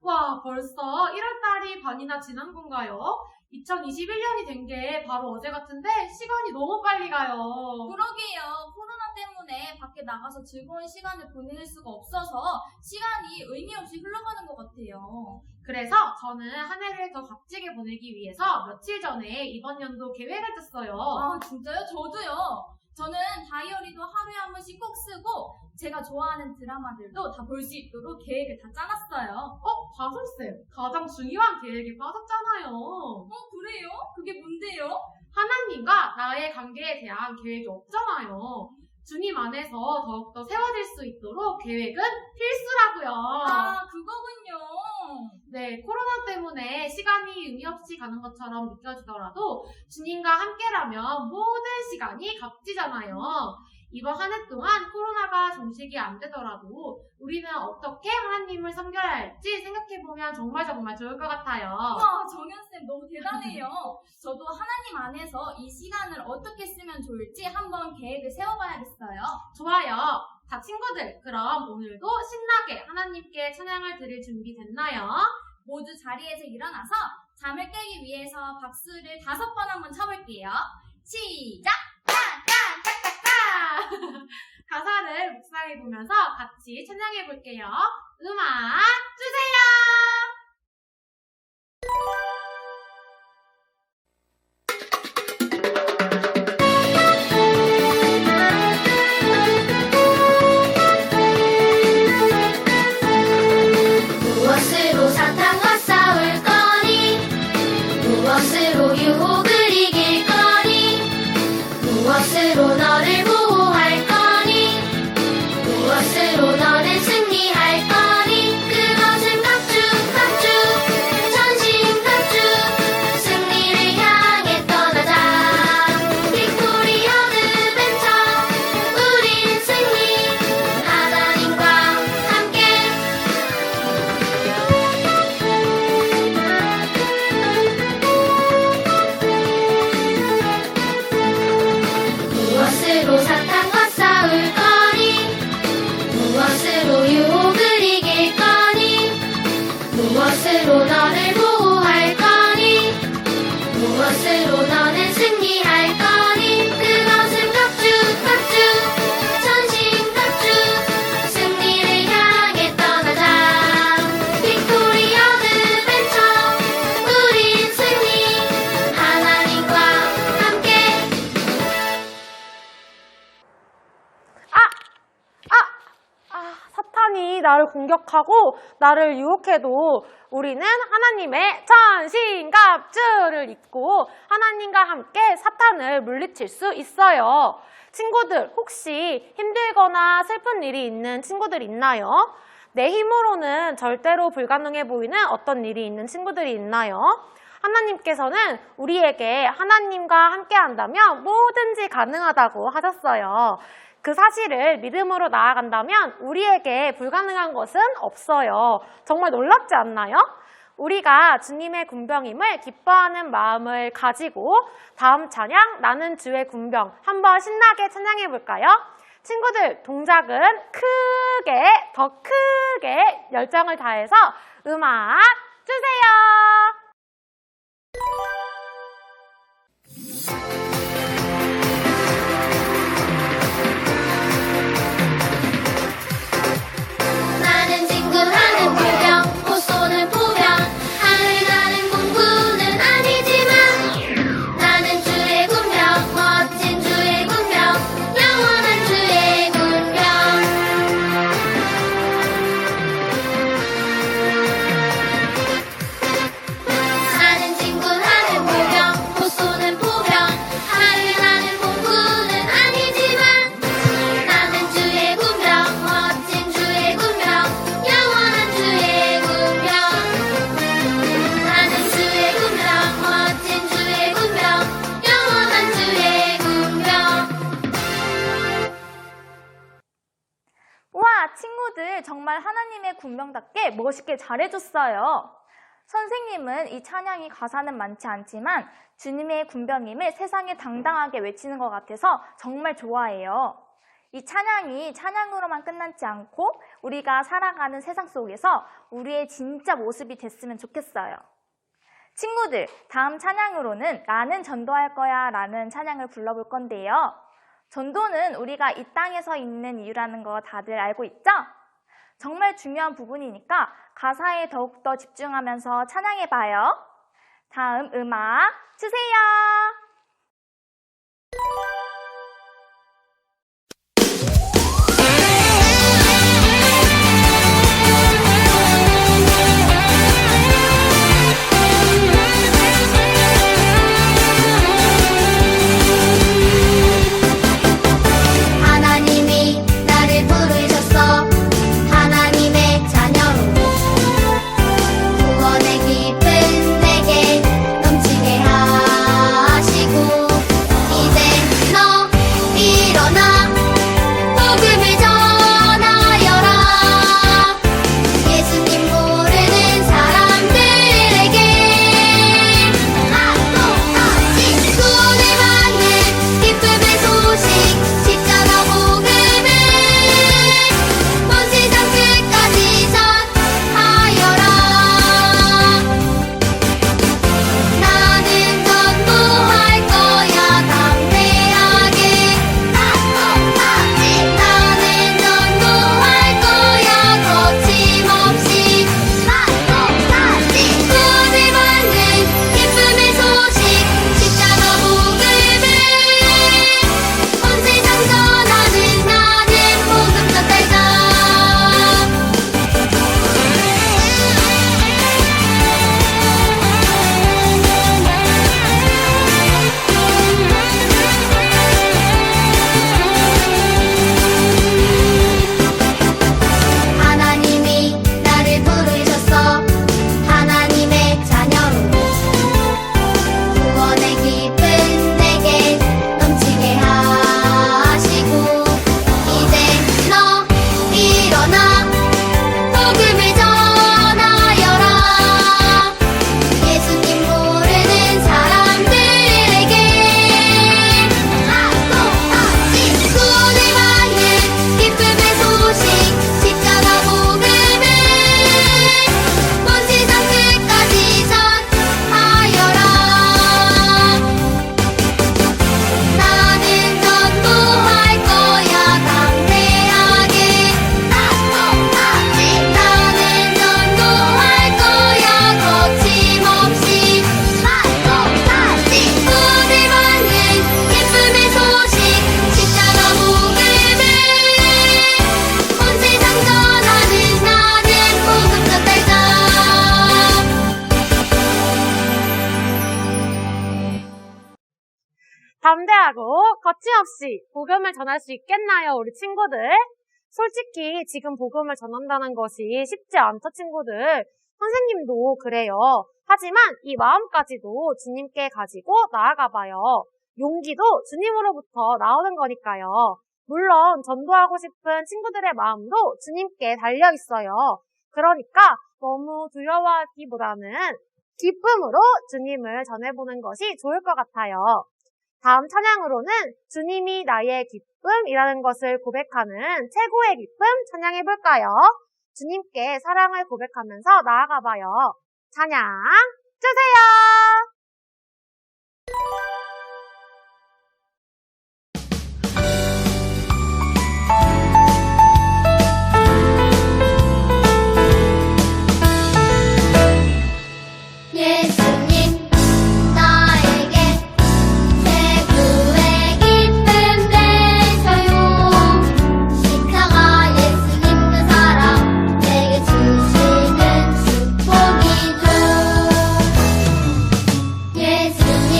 와, 벌써 1월달이 반이나 지난 건가요? 2021년이 된 게 바로 어제 같은데 시간이 너무 빨리 가요. 그러게요. 코로나 때문에 밖에 나가서 즐거운 시간을 보낼 수가 없어서 시간이 의미 없이 흘러가는 것 같아요. 그래서 저는 한 해를 더 값지게 보내기 위해서 며칠 전에 이번 연도 계획을 짰어요. 아, 진짜요? 저도요. 저는 다이어리도 하루에 한 번씩 꼭 쓰고 제가 좋아하는 드라마들도 다 볼 수 있도록 계획을 다 짜놨어요. 다솔쌤, 가장 중요한 계획에 빠졌잖아요. 그래요? 그게 뭔데요? 하나님과 나의 관계에 대한 계획이 없잖아요. 주님 안에서 더욱더 세워질 수 있도록 계획은 필수라고요. 아, 그거군요. 네, 코로나 때문에 시간이 의미 없이 가는 것처럼 느껴지더라도 주님과 함께라면 모든 시간이 값지잖아요. 이번 한 해 동안 코로나가 종식이 안 되더라도 우리는 어떻게 하나님을 섬겨야 할지 생각해보면 정말 좋을 것 같아요. 와, 정연쌤 너무 대단해요. 저도 하나님 안에서 이 시간을 어떻게 쓰면 좋을지 한번 계획을 세워봐야겠어요. 좋아요. 자, 친구들, 그럼 오늘도 신나게 하나님께 찬양을 드릴 준비 됐나요? 모두 자리에서 일어나서 잠을 깨기 위해서 박수를 5번 한번 쳐볼게요. 시작! 가사를 묵상해보면서 같이 찬양해볼게요. 음악 주세요! 무엇으로 사탄과 싸울 거니? 무엇으로 유혹을 이길 거니? 무엇으로 너를 보호할 거니? 무엇으로 너는 승리할 거니? 그것은 각주 전신 각주 승리를 향해 떠나자. 빅토리 어드벤처 우린 승리 하나님과 함께. 무엇으로 사탄과 싸울 거니? 무엇으로 유혹을 이길 거니? 무엇으로 너를 보호할 거니? 무엇으로 너는 승리할 거니? 그것은 각주 전신 각주 승리를 향해 떠나자. 빅토리 어드벤처 우린 승리 하나님과 함께. 사탄이 나를 공격하고 나를 유혹해도 우리는 하나님의 전신갑주를 입고 하나님과 함께 사탄을 물리칠 수 있어요. 친구들, 혹시 힘들거나 슬픈 일이 있는 친구들 있나요? 내 힘으로는 절대로 불가능해 보이는 어떤 일이 있는 친구들이 있나요? 하나님께서는 우리에게 하나님과 함께 한다면 뭐든지 가능하다고 하셨어요. 그 사실을 믿음으로 나아간다면 우리에게 불가능한 것은 없어요. 정말 놀랍지 않나요? 우리가 주님의 군병임을 기뻐하는 마음을 가지고 다음 찬양 나는 주의 군병 한번 신나게 찬양해 볼까요? 친구들, 동작은 더 크게 열정을 다해서 음악 주세요. 나는 진군하는 불병 못 쏘는 포병 하늘 나는 공군은 아니지만 나는 주의 군병 멋진 주의 군병 영원한 주의 군병. 나는 진군하는 불병 못 쏘는 포병 하늘 나는 공군은 아니지만 나는 주의 군병 멋진 주의 군병 영원한 주의 군병. 나는 주의 군병 멋진 주의 군병 영원한 주의 군병. 우와, 친구들 정말 하나님의 군병답게 멋있게 잘해줬어요. 선생님은 이 찬양이 가사는 많지 않지만 주님의 군병임을 세상에 당당하게 외치는 것 같아서 정말 좋아해요. 이 찬양이 찬양으로만 끝나지 않고 우리가 살아가는 세상 속에서 우리의 진짜 모습이 됐으면 좋겠어요. 친구들, 다음 찬양으로는 나는 전도할 거야 라는 찬양을 불러볼 건데요. 전도는 우리가 이 땅에서 있는 이유라는 거 다들 알고 있죠? 정말 중요한 부분이니까 가사에 더욱더 집중하면서 찬양해봐요. 다음 음악 주세요. 하나님이 나를 부르셨어 하나님의 자녀로 구원의 기쁨 내게 넘치게 하시고 이제 너 일어나 복음을 전하여라 예수님 모르는 사람들에게 똑같이 구원을 받는 기쁨의 소식 십자가 복음을 온 세상 끝까지 전하여라 나는 전도할 거야 담대하게 똑같이 나는 전도할 거야 거침없이 똑같이 구원을 받는 기쁨의 소식 십자가 복음을 온 세상 전하는 나는 복음 전달자 하나님이 나를 부르셨어 하나님의 자녀로 구원의 기쁨 내게 넘치게 하시고 이제 너 일어나 복음을 전하여라 예수님 모르는 사람들에게 똑같이 구원을 받는 기쁨의 소식 십자가 복음을 온 세상 끝까지 전하여라 나는 전도할 거야 담대하게 똑같이 나는 전도할 거야 거침없이 똑같이 구원을 받는 기쁨의 소식 십자가 복음을 온 세상 전하는 나는 복음 전달자 담대하고 거침없이 복음을 전할 수 있겠나요, 우리 친구들? 솔직히 지금 복음을 전한다는 것이 쉽지 않죠, 친구들. 선생님도 그래요. 하지만 이 마음까지도 주님께 가지고 나아가봐요. 용기도 주님으로부터 나오는 거니까요. 물론 전도하고 싶은 친구들의 마음도 주님께 달려있어요. 그러니까 너무 두려워하기보다는 기쁨으로 주님을 전해보는 것이 좋을 것 같아요. 다음 찬양으로는 주님이 나의 기쁨이라는 것을 고백하는 최고의 기쁨 찬양해볼까요? 주님께 사랑을 고백하면서 나아가봐요. 찬양 주세요! 예수님 나에게 최고의 기쁨 되셔요 십자가 예수님 그 사랑 내게 주시는 축복이죠 예수님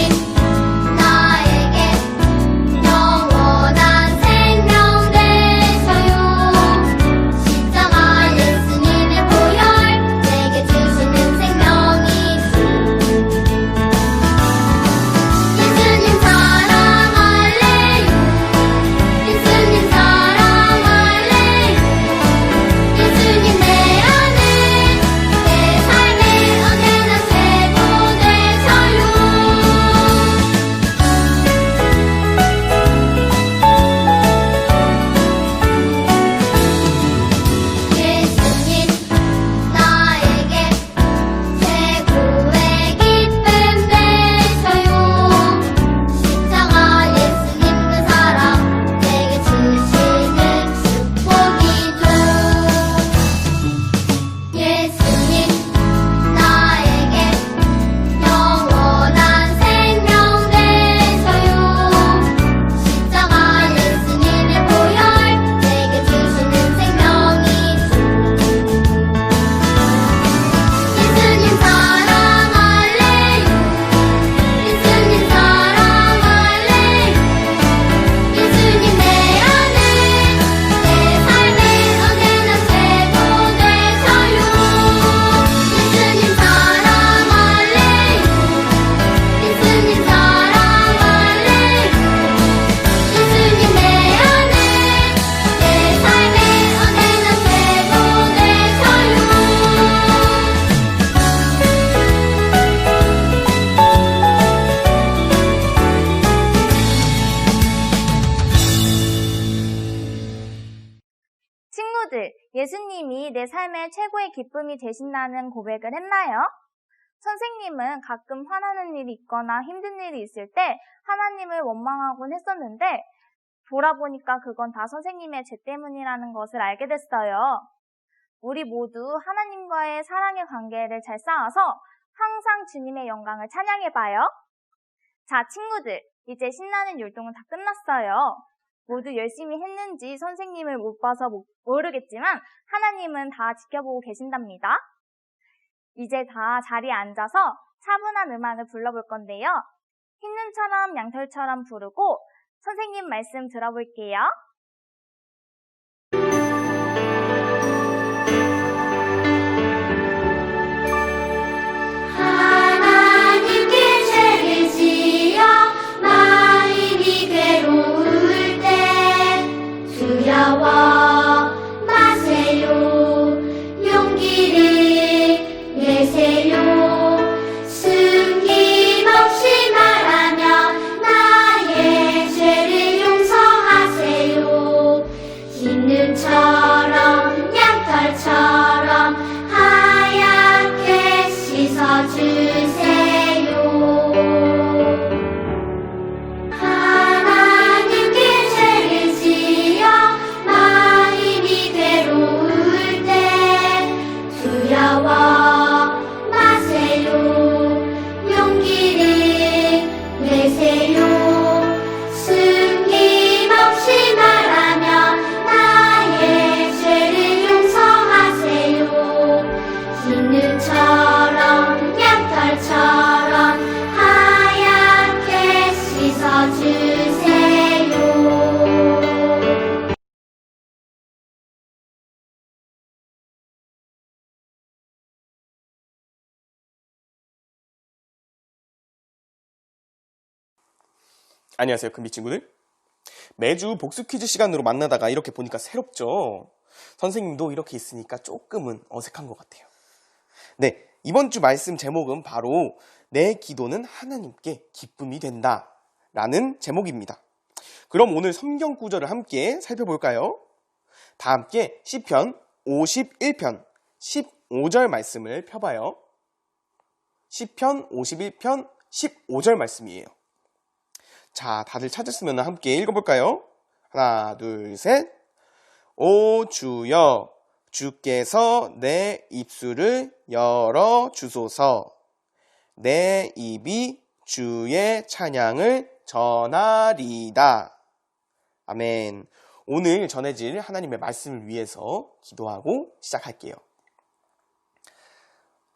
친구들, 예수님이 내 삶의 최고의 기쁨이 되신다는 고백을 했나요? 선생님은 가끔 화나는 일이 있거나 힘든 일이 있을 때 하나님을 원망하곤 했었는데 돌아보니까 그건 다 선생님의 죄 때문이라는 것을 알게 됐어요. 우리 모두 하나님과의 사랑의 관계를 잘 쌓아서 항상 주님의 영광을 찬양해봐요. 자, 친구들, 이제 신나는 율동은 다 끝났어요. 모두 열심히 했는지 선생님을 못 봐서 모르겠지만 하나님은 다 지켜보고 계신답니다. 이제 다 자리에 앉아서 차분한 음악을 불러볼 건데요. 흰눈처럼 양털처럼 부르고 선생님 말씀 들어볼게요. 하나님께 죄를 지어 마음이 괴로울 때 두려워 마세요. 용기를 내세요. 숨김없이 말하며 나의 죄를 용서하세요. 흰 눈처럼 양털처럼 하얗게 씻어주세요. 하나님께 죄를 지어 마음이 괴로울 때 두려워 마세요. 용기를 내세요. 숨김없이 말하며 나의 죄를 용서하세요. 흰 눈처럼 양털처럼 하얗게 씻어주세요. 안녕하세요, 금비 친구들. 매주 복습 퀴즈 시간으로 만나다가 이렇게 보니까 새롭죠? 선생님도 이렇게 있으니까 조금은 어색한 것 같아요. 네, 이번 주 말씀 제목은 바로 내 기도는 하나님께 기쁨이 된다 라는 제목입니다. 그럼 오늘 성경 구절을 함께 살펴볼까요? 다 함께 시편 51편 15절 말씀을 펴봐요. 시편 51편 15절 말씀이에요. 자, 다들 찾았으면 함께 읽어볼까요? 하나, 둘, 셋. 오 주여, 주께서 내 입술을 열어주소서. 내 입이 주의 찬양을 전하리다. 아멘. 오늘 전해질 하나님의 말씀을 위해서 기도하고 시작할게요.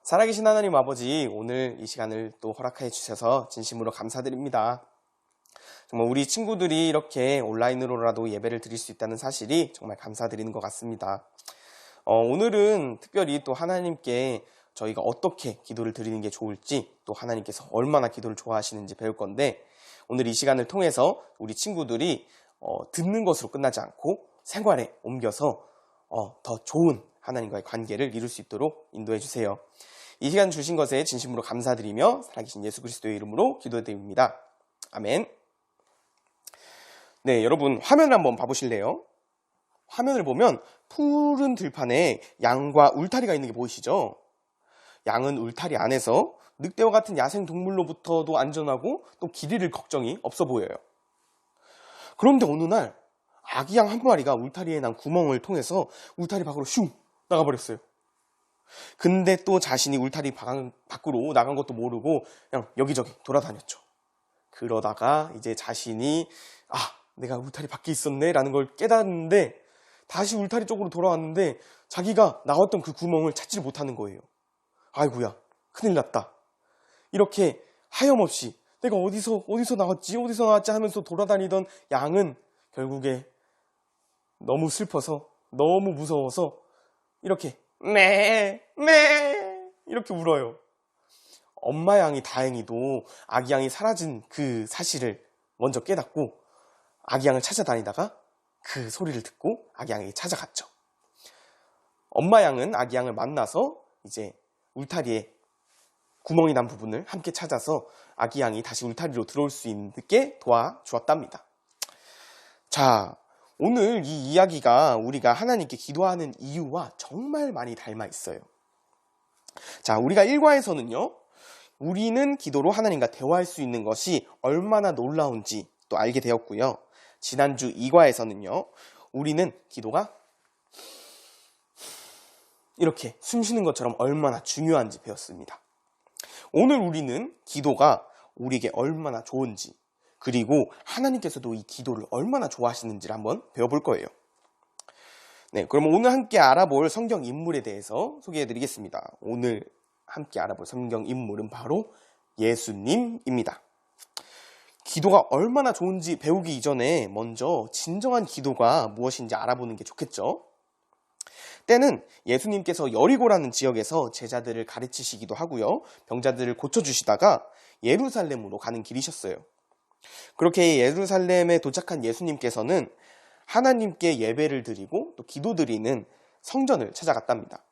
살아계신 하나님 아버지, 오늘 이 시간을 또 허락해 주셔서 진심으로 감사드립니다. 정말 우리 친구들이 이렇게 온라인으로라도 예배를 드릴 수 있다는 사실이 정말 감사드리는 것 같습니다. 오늘은 특별히 또 하나님께 저희가 어떻게 기도를 드리는 게 좋을지, 또 하나님께서 얼마나 기도를 좋아하시는지 배울 건데, 오늘 이 시간을 통해서 우리 친구들이 듣는 것으로 끝나지 않고 생활에 옮겨서 더 좋은 하나님과의 관계를 이룰 수 있도록 인도해 주세요. 이 시간 주신 것에 진심으로 감사드리며 살아계신 예수 그리스도의 이름으로 기도드립니다. 아멘. 네, 여러분 화면을 한번 봐보실래요? 화면을 보면 푸른 들판에 양과 울타리가 있는 게 보이시죠? 양은 울타리 안에서 늑대와 같은 야생 동물로부터도 안전하고 또 길 잃을 걱정이 없어 보여요. 그런데 어느 날 아기 양 한 마리가 울타리에 난 구멍을 통해서 울타리 밖으로 슝 나가버렸어요. 근데 또 자신이 울타리 밖으로 나간 것도 모르고 그냥 여기저기 돌아다녔죠. 그러다가 이제 자신이 내가 울타리 밖에 있었네 라는 걸 깨닫는데 다시 울타리 쪽으로 돌아왔는데 자기가 나왔던 그 구멍을 찾지를 못하는 거예요. 아이고야, 큰일 났다. 이렇게 하염없이 내가 어디서 나왔지 하면서 돌아다니던 양은 결국에 너무 슬퍼서 너무 무서워서 이렇게 이렇게 울어요. 엄마 양이 다행히도 아기 양이 사라진 그 사실을 먼저 깨닫고 아기 양을 찾아다니다가 그 소리를 듣고 아기 양에게 찾아갔죠. 엄마 양은 아기 양을 만나서 이제 울타리에 구멍이 난 부분을 함께 찾아서 아기 양이 다시 울타리로 들어올 수 있게 도와주었답니다. 자, 오늘 이 이야기가 우리가 하나님께 기도하는 이유와 정말 많이 닮아 있어요. 자, 우리가 1과에서는요, 우리는 기도로 하나님과 대화할 수 있는 것이 얼마나 놀라운지 또 알게 되었고요. 지난주 2과에서는요, 우리는 기도가 이렇게 숨 쉬는 것처럼 얼마나 중요한지 배웠습니다. 오늘 우리는 기도가 우리에게 얼마나 좋은지, 그리고 하나님께서도 이 기도를 얼마나 좋아하시는지를 한번 배워볼 거예요. 네, 그럼 오늘 함께 알아볼 성경 인물에 대해서 소개해드리겠습니다. 오늘 함께 알아볼 성경 인물은 바로 예수님입니다. 기도가 얼마나 좋은지 배우기 이전에 먼저 진정한 기도가 무엇인지 알아보는 게 좋겠죠. 때는 예수님께서 여리고라는 지역에서 제자들을 가르치시기도 하고요. 병자들을 고쳐주시다가 예루살렘으로 가는 길이셨어요. 그렇게 예루살렘에 도착한 예수님께서는 하나님께 예배를 드리고 또 기도드리는 성전을 찾아갔답니다.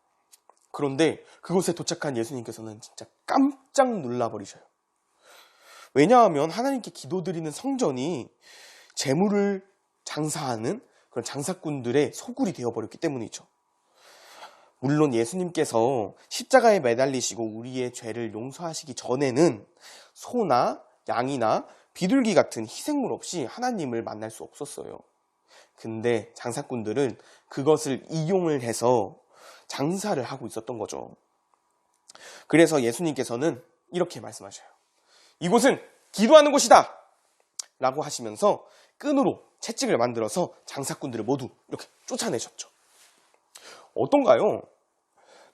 그런데 그곳에 도착한 예수님께서는 진짜 깜짝 놀라버리셔요. 왜냐하면 하나님께 기도드리는 성전이 재물을 장사하는 그런 장사꾼들의 소굴이 되어버렸기 때문이죠. 물론 예수님께서 십자가에 매달리시고 우리의 죄를 용서하시기 전에는 소나 양이나 비둘기 같은 희생물 없이 하나님을 만날 수 없었어요. 근데 장사꾼들은 그것을 이용을 해서 장사를 하고 있었던 거죠. 그래서 예수님께서는 이렇게 말씀하셔요. 이곳은 기도하는 곳이다! 라고 하시면서 끈으로 채찍을 만들어서 장사꾼들을 모두 이렇게 쫓아내셨죠. 어떤가요?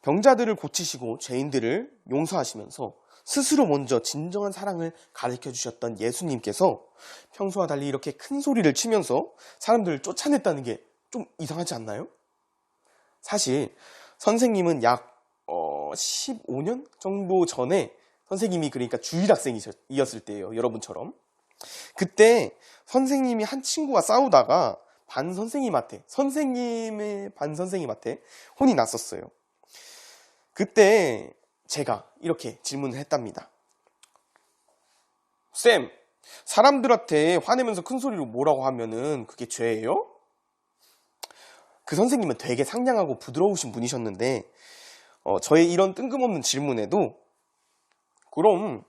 병자들을 고치시고 죄인들을 용서하시면서 스스로 먼저 진정한 사랑을 가르쳐 주셨던 예수님께서 평소와 달리 이렇게 큰 소리를 치면서 사람들을 쫓아냈다는 게 좀 이상하지 않나요? 사실 선생님은 약 15년 정도 전에 선생님이 그러니까 주일학생이었을 때예요. 여러분처럼. 그때 선생님이 한 친구가 싸우다가 선생님의 반 선생님한테 혼이 났었어요. 그때 제가 이렇게 질문을 했답니다. 쌤, 사람들한테 화내면서 큰 소리로 뭐라고 하면은 그게 죄예요? 그 선생님은 되게 상냥하고 부드러우신 분이셨는데 저의 이런 뜬금없는 질문에도 그럼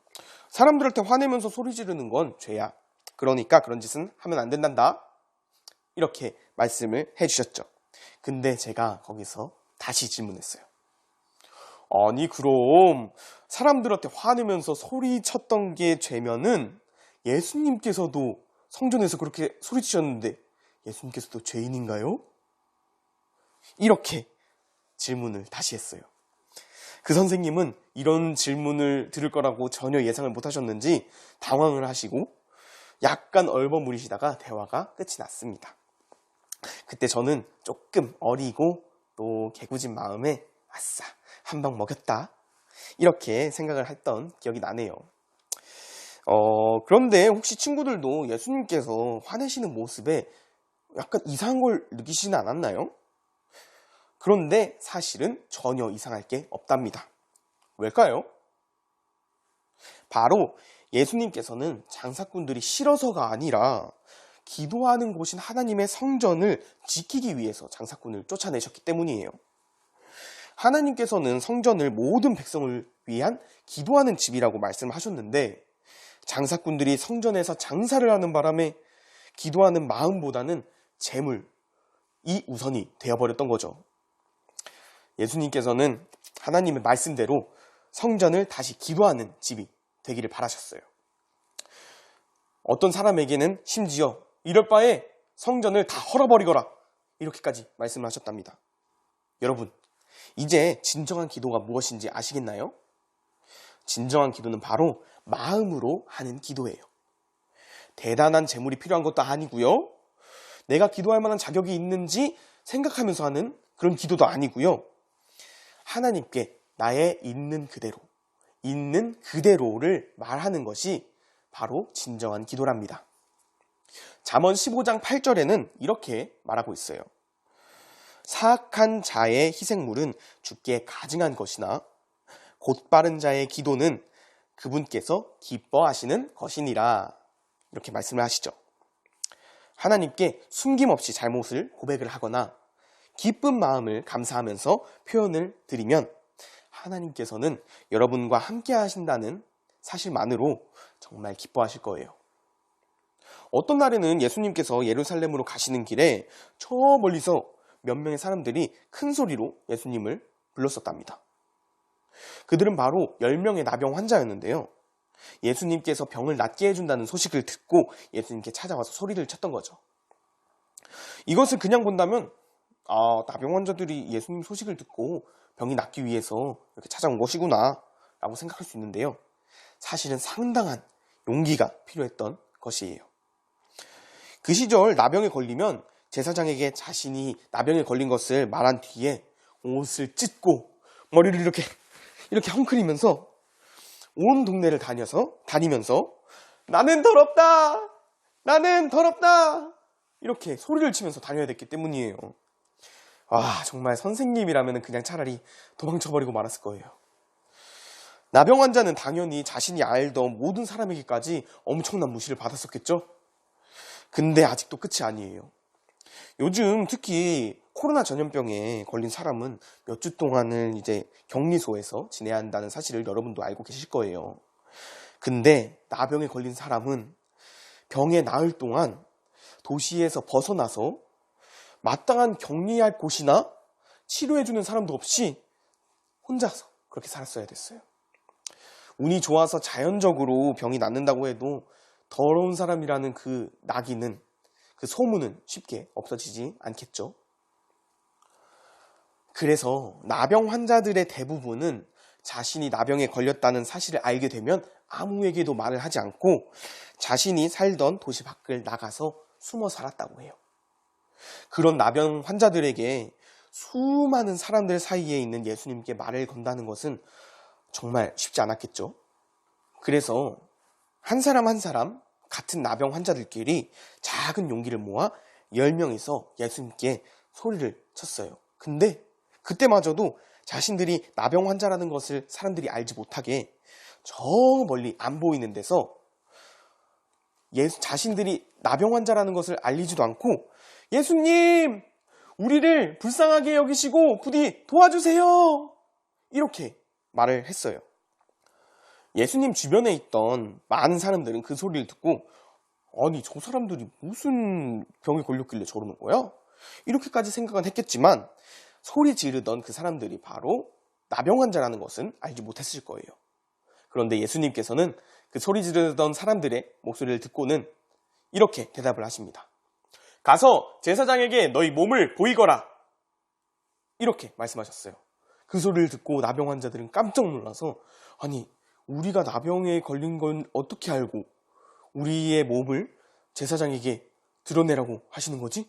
사람들한테 화내면서 소리 지르는 건 죄야. 그러니까 그런 짓은 하면 안 된단다. 이렇게 말씀을 해주셨죠. 근데 제가 거기서 다시 질문했어요. 아니 그럼 사람들한테 화내면서 소리쳤던 게 죄면은 예수님께서도 성전에서 그렇게 소리치셨는데 예수님께서도 죄인인가요? 이렇게 질문을 다시 했어요. 그 선생님은 이런 질문을 들을 거라고 전혀 예상을 못 하셨는지 당황을 하시고 약간 얼버무리시다가 대화가 끝이 났습니다. 그때 저는 조금 어리고 또 개구진 마음에 아싸 한 방 먹였다 이렇게 생각을 했던 기억이 나네요. 그런데 혹시 친구들도 예수님께서 화내시는 모습에 약간 이상한 걸 느끼시지는 않았나요? 그런데 사실은 전혀 이상할 게 없답니다. 왜일까요? 바로 예수님께서는 장사꾼들이 싫어서가 아니라 기도하는 곳인 하나님의 성전을 지키기 위해서 장사꾼을 쫓아내셨기 때문이에요. 하나님께서는 성전을 모든 백성을 위한 기도하는 집이라고 말씀하셨는데 장사꾼들이 성전에서 장사를 하는 바람에 기도하는 마음보다는 재물이 우선이 되어버렸던 거죠. 예수님께서는 하나님의 말씀대로 성전을 다시 기도하는 집이 되기를 바라셨어요. 어떤 사람에게는 심지어 이럴 바에 성전을 다 헐어버리거라 이렇게까지 말씀을 하셨답니다. 여러분, 이제 진정한 기도가 무엇인지 아시겠나요? 진정한 기도는 바로 마음으로 하는 기도예요. 대단한 재물이 필요한 것도 아니고요. 내가 기도할 만한 자격이 있는지 생각하면서 하는 그런 기도도 아니고요. 하나님께 나의 있는 그대로를 말하는 것이 바로 진정한 기도랍니다. 잠언 15장 8절에는 이렇게 말하고 있어요. 사악한 자의 희생물은 주께 가증한 것이나 곧바른 자의 기도는 그분께서 기뻐하시는 것이니라. 이렇게 말씀을 하시죠. 하나님께 숨김없이 잘못을 고백을 하거나 기쁜 마음을 감사하면서 표현을 드리면 하나님께서는 여러분과 함께 하신다는 사실만으로 정말 기뻐하실 거예요. 어떤 날에는 예수님께서 예루살렘으로 가시는 길에 저 멀리서 몇 명의 사람들이 큰 소리로 예수님을 불렀었답니다. 그들은 바로 10명의 나병 환자였는데요. 예수님께서 병을 낫게 해준다는 소식을 듣고 예수님께 찾아와서 소리를 쳤던 거죠. 이것을 그냥 본다면 나병 환자들이 예수님 소식을 듣고 병이 낫기 위해서 이렇게 찾아온 것이구나 라고 생각할 수 있는데요. 사실은 상당한 용기가 필요했던 것이에요. 그 시절 나병에 걸리면 제사장에게 자신이 나병에 걸린 것을 말한 뒤에 옷을 찢고 머리를 이렇게 헝클이면서 온 동네를 다니면서 나는 더럽다! 나는 더럽다! 이렇게 소리를 치면서 다녀야 됐기 때문이에요. 정말 선생님이라면 그냥 차라리 도망쳐버리고 말았을 거예요. 나병 환자는 당연히 자신이 알던 모든 사람에게까지 엄청난 무시를 받았었겠죠? 근데 아직도 끝이 아니에요. 요즘 특히 코로나 전염병에 걸린 사람은 몇 주 동안을 이제 격리소에서 지내야 한다는 사실을 여러분도 알고 계실 거예요. 근데 나병에 걸린 사람은 병에 나을 동안 도시에서 벗어나서 마땅한 격리할 곳이나 치료해주는 사람도 없이 혼자서 그렇게 살았어야 됐어요. 운이 좋아서 자연적으로 병이 낫는다고 해도 더러운 사람이라는 그 낙인은, 그 소문은 쉽게 없어지지 않겠죠. 그래서 나병 환자들의 대부분은 자신이 나병에 걸렸다는 사실을 알게 되면 아무에게도 말을 하지 않고 자신이 살던 도시 밖을 나가서 숨어 살았다고 해요. 그런 나병 환자들에게 수많은 사람들 사이에 있는 예수님께 말을 건다는 것은 정말 쉽지 않았겠죠. 그래서 한 사람 한 사람 같은 나병 환자들끼리 작은 용기를 모아 10명이서 예수님께 소리를 쳤어요. 근데 그때마저도 자신들이 나병 환자라는 것을 사람들이 알지 못하게 저 멀리 안 보이는 데서 자신들이 나병 환자라는 것을 알리지도 않고 예수님! 우리를 불쌍하게 여기시고 부디 도와주세요! 이렇게 말을 했어요. 예수님 주변에 있던 많은 사람들은 그 소리를 듣고 아니 저 사람들이 무슨 병에 걸렸길래 저러는 거야? 이렇게까지 생각은 했겠지만 소리 지르던 그 사람들이 바로 나병 환자라는 것은 알지 못했을 거예요. 그런데 예수님께서는 그 소리 지르던 사람들의 목소리를 듣고는 이렇게 대답을 하십니다. 가서 제사장에게 너희 몸을 보이거라. 이렇게 말씀하셨어요. 그 소리를 듣고 나병 환자들은 깜짝 놀라서 아니 우리가 나병에 걸린 건 어떻게 알고 우리의 몸을 제사장에게 드러내라고 하시는 거지?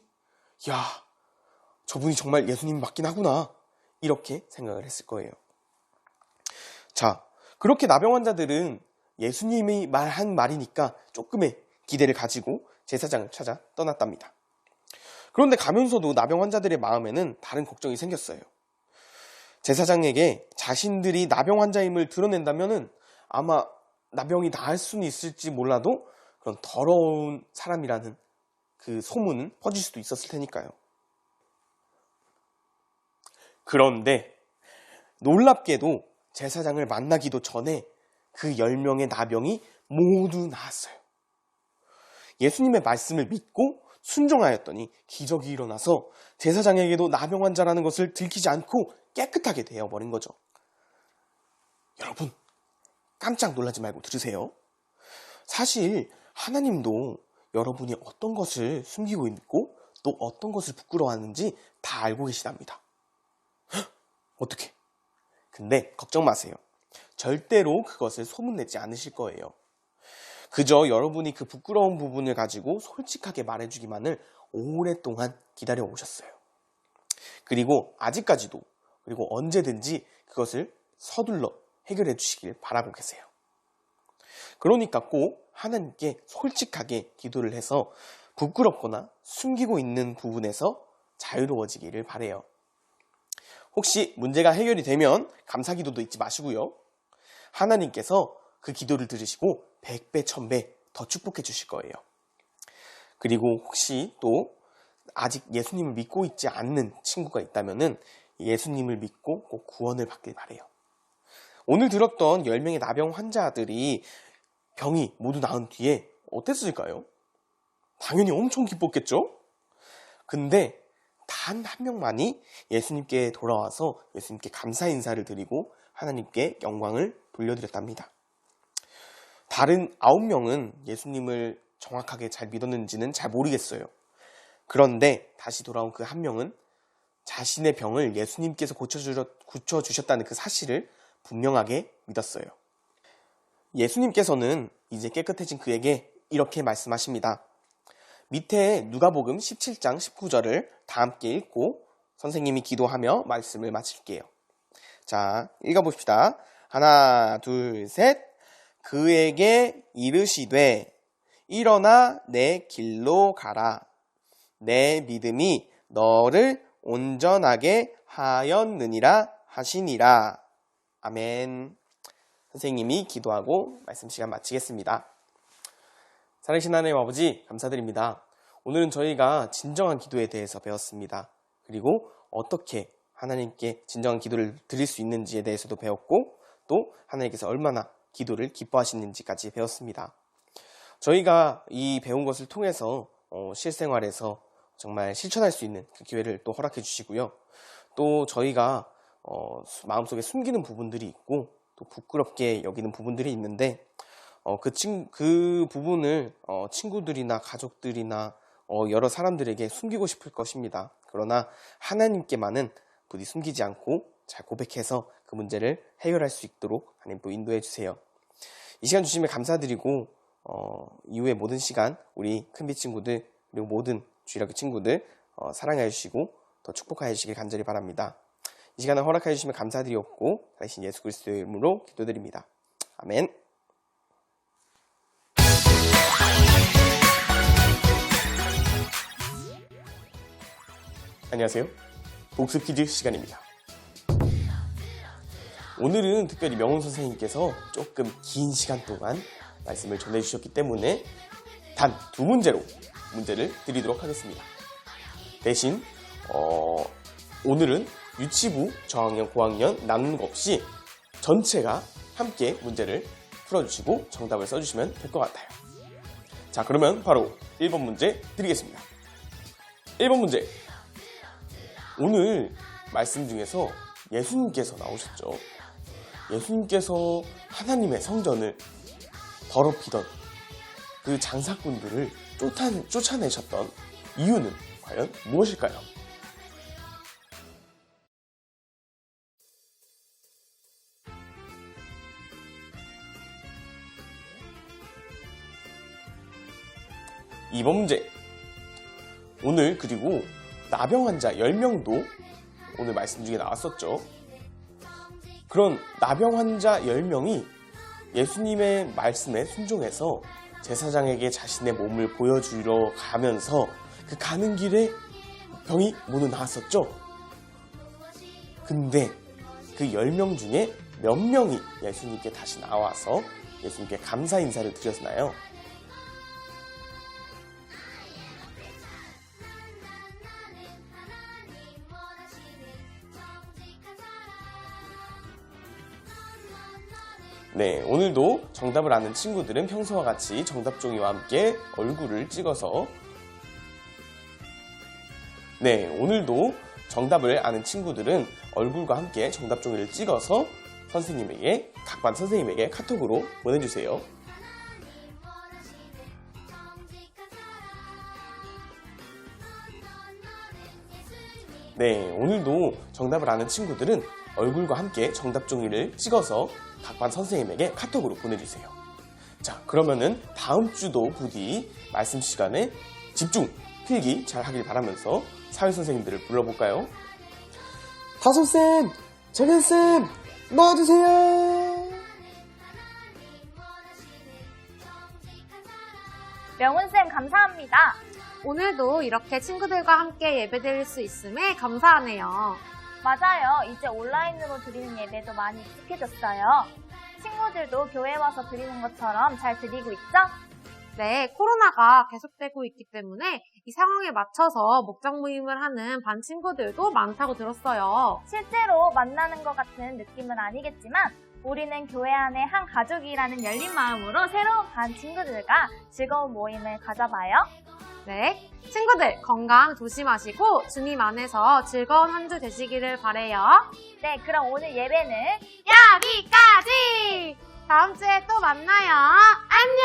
야, 저분이 정말 예수님이 맞긴 하구나. 이렇게 생각을 했을 거예요. 자, 그렇게 나병 환자들은 예수님이 말한 말이니까 조금의 기대를 가지고 제사장을 찾아 떠났답니다. 그런데 가면서도 나병 환자들의 마음에는 다른 걱정이 생겼어요. 제사장에게 자신들이 나병 환자임을 드러낸다면은 아마 나병이 나을 수는 있을지 몰라도 그런 더러운 사람이라는 그 소문은 퍼질 수도 있었을 테니까요. 그런데 놀랍게도 제사장을 만나기도 전에 그 10명의 나병이 모두 나았어요. 예수님의 말씀을 믿고 순종하였더니 기적이 일어나서 제사장에게도 나병 환자라는 것을 들키지 않고 깨끗하게 되어버린 거죠. 여러분, 깜짝 놀라지 말고 들으세요. 사실 하나님도 여러분이 어떤 것을 숨기고 있고 또 어떤 것을 부끄러워하는지 다 알고 계시답니다. 어떻게? 근데 걱정 마세요. 절대로 그것을 소문내지 않으실 거예요. 그저 여러분이 그 부끄러운 부분을 가지고 솔직하게 말해주기만을 오랫동안 기다려 오셨어요. 그리고 아직까지도 그리고 언제든지 그것을 서둘러 해결해 주시길 바라고 계세요. 그러니까 꼭 하나님께 솔직하게 기도를 해서 부끄럽거나 숨기고 있는 부분에서 자유로워지기를 바라요. 혹시 문제가 해결이 되면 감사기도도 잊지 마시고요. 하나님께서 그 기도를 들으시고 100배, 1000배 더 축복해 주실 거예요. 그리고 혹시 또 아직 예수님을 믿고 있지 않는 친구가 있다면은 예수님을 믿고 꼭 구원을 받길 바래요. 오늘 들었던 10명의 나병 환자들이 병이 모두 나은 뒤에 어땠을까요? 당연히 엄청 기뻤겠죠? 근데 단 한 명만이 예수님께 돌아와서 예수님께 감사 인사를 드리고 하나님께 영광을 돌려드렸답니다. 다른 9명은 예수님을 정확하게 잘 믿었는지는 잘 모르겠어요. 그런데 다시 돌아온 그 한 명은 자신의 병을 예수님께서 고쳐주셨다는 그 사실을 분명하게 믿었어요. 예수님께서는 이제 깨끗해진 그에게 이렇게 말씀하십니다. 밑에 누가복음 17장 19절을 다 함께 읽고 선생님이 기도하며 말씀을 마칠게요. 자, 읽어봅시다. 하나, 둘, 셋. 그에게 이르시되 일어나 내 길로 가라. 내 믿음이 너를 온전하게 하였느니라 하시니라. 아멘. 선생님이 기도하고 말씀 시간 마치겠습니다. 살아계신 하나님 아버지 감사드립니다. 오늘은 저희가 진정한 기도에 대해서 배웠습니다. 그리고 어떻게 하나님께 진정한 기도를 드릴 수 있는지에 대해서도 배웠고 또 하나님께서 얼마나 기도를 기뻐하시는지까지 배웠습니다. 저희가 이 배운 것을 통해서 실생활에서 정말 실천할 수 있는 그 기회를 또 허락해 주시고요. 또 저희가 마음속에 숨기는 부분들이 있고 또 부끄럽게 여기는 부분들이 있는데 그 부분을 친구들이나 가족들이나 여러 사람들에게 숨기고 싶을 것입니다. 그러나 하나님께만은 부디 숨기지 않고 잘 고백해서 그 문제를 해결할 수 있도록 하나님 또 인도해 주세요. 이 시간 주시면 감사드리고 이후의 모든 시간 우리 큰비 친구들 그리고 모든 주일학교 친구들 사랑해 주시고 더 축복하여 주시길 간절히 바랍니다. 이 시간을 허락해 주시면 감사드리옵고 다시 예수 그리스도의 이름으로 기도드립니다. 아멘. 안녕하세요. 복습 퀴즈 시간입니다. 오늘은 특별히 명훈 선생님께서 조금 긴 시간 동안 말씀을 전해주셨기 때문에 단 2문제로 문제를 드리도록 하겠습니다. 대신 오늘은 유치부, 저학년, 고학년 나누는 거 없이 전체가 함께 문제를 풀어주시고 정답을 써주시면 될 것 같아요. 자, 그러면 바로 1번 문제 드리겠습니다. 1번 문제. 오늘 말씀 중에서 예수님께서 나오셨죠. 예수님께서 하나님의 성전을 더럽히던 그 장사꾼들을 쫓아내셨던 이유는 과연 무엇일까요? 이번 문제. 오늘 그리고 나병 환자 10명도 오늘 말씀 중에 나왔었죠. 그런 나병 환자 10명이 예수님의 말씀에 순종해서 제사장에게 자신의 몸을 보여주러 가면서 그 가는 길에 병이 모두 나았었죠. 근데 그 10명 중에 몇 명이 예수님께 다시 나와서 예수님께 감사 인사를 드렸나요? 네, 오늘도 정답을 아는 친구들은 평소와 같이 정답 종이와 함께 얼굴을 찍어서 오늘도 정답을 아는 친구들은 얼굴과 함께 정답 종이를 찍어서 각 반 선생님에게 카톡으로 보내주세요. 네, 오늘도 정답을 아는 친구들은 얼굴과 함께 정답 종이를 찍어서 각 반 선생님에게 카톡으로 보내주세요. 자, 그러면은 다음 주도 부디 말씀 시간에 집중, 필기 잘 하길 바라면서 사회선생님들을 불러볼까요? 다솜쌤, 정현쌤, 나와주세요. 명훈쌤 감사합니다. 오늘도 이렇게 친구들과 함께 예배드릴 수 있음에 감사하네요. 맞아요. 이제 온라인으로 드리는 예배도 많이 익숙해졌어요. 친구들도 교회 와서 드리는 것처럼 잘 드리고 있죠? 네, 코로나가 계속되고 있기 때문에 이 상황에 맞춰서 목장 모임을 하는 반 친구들도 많다고 들었어요. 실제로 만나는 것 같은 느낌은 아니겠지만 우리는 교회 안에 한 가족이라는 열린 마음으로 새로운 반 친구들과 즐거운 모임을 가져봐요. 네, 친구들 건강 조심하시고 주님 안에서 즐거운 한 주 되시기를 바래요. 네, 그럼 오늘 예배는 여기까지! 다음 주에 또 만나요. 안녕!